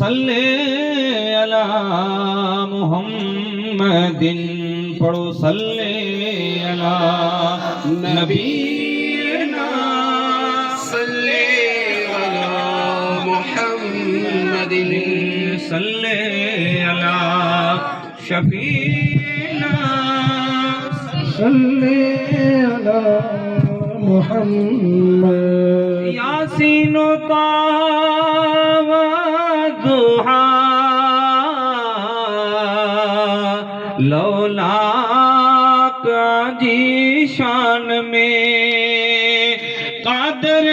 صلی علی محمد پڑھو صلی علی نبینا صلی علی محمد صلی علی شفیعنا صلی علی محمد یاسین و طه و ضحی لولاک جی شان میں قادر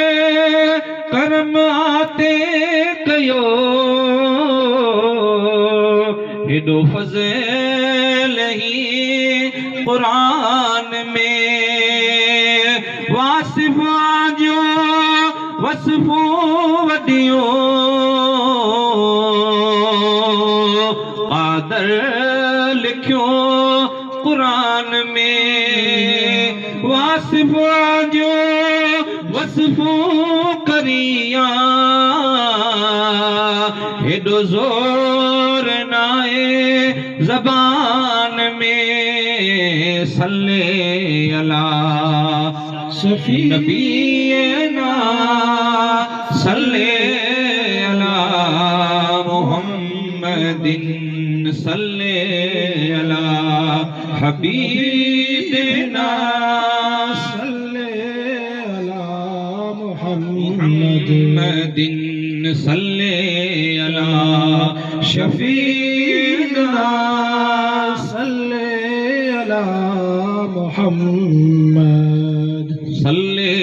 کرم آتے کیو ہدو فضل ہی قرآن میں واصف جو وصف وڈیوں قادر لکھیوں قرآن میں واصف جو وصف کریاں ہیڈو زور نائے زبان میں صلی علی شفیع نبینا صلی علی محمد صلی علی حبیبنا صلی علی محمد صلی علی شفیعنا صلی علی محمد صلی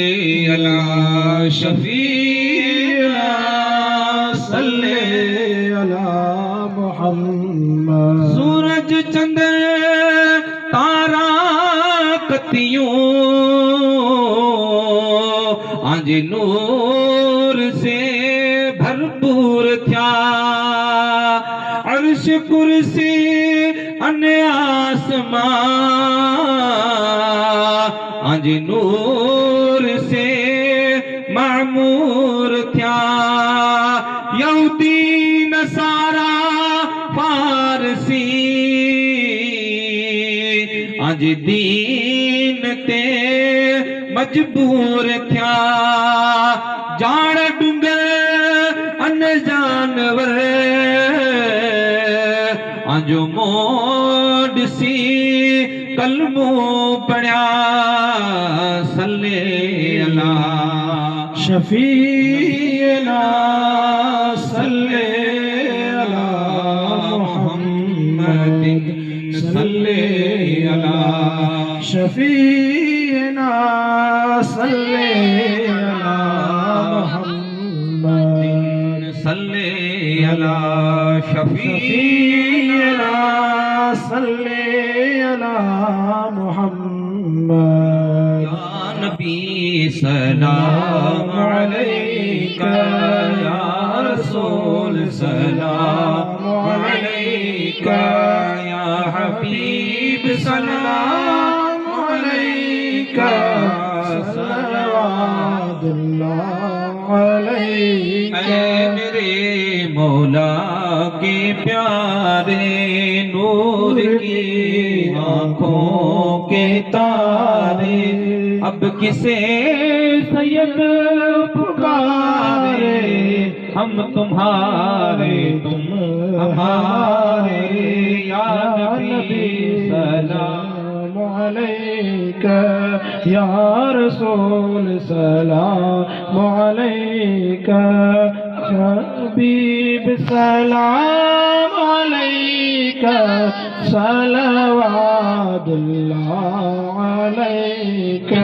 علی شفیعنا صلی علی محمد سورج چندر تارا کتیوں آج نور سے بھرپور تھا عرش کرسی ان آسمان آج نور سے معمور تھا یہودی نصارا فارسی آج دین تے مجبور تھیا جان ڈنگر ان جانور آجو موڈ سی کلمو پڑھیا صلی علی شفیعنا صلی علی محمد صلی علی شفیعنا صلی علی محمد صلی علی شفیعنا صلی علی محمد یا نبی سلام علیکہ یا رسول سلام علیکہ یا حبیب سلام علیکہ صلوات اللہ علیکہ اے میرے مولا کے پیارے نور کی آنکھوں کے تارے اب کسے سید پکارے ہم تمہارے تم ہمارے یا نبی سلام علیکہ یا رسول سلام علیکہ حبیب سلام علیکہ صلوات اللہ علیکہ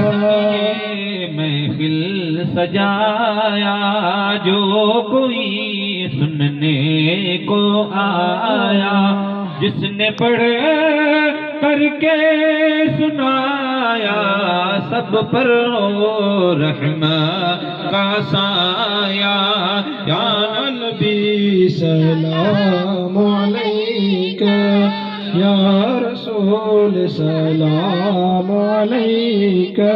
محفل سجایا جو کوئی سننے کو آیا جس نے پڑھ کر کے سنایا سب پر رحمت کا سایہ یا نبی سلام علیکہ یا رسول سلام علیکہ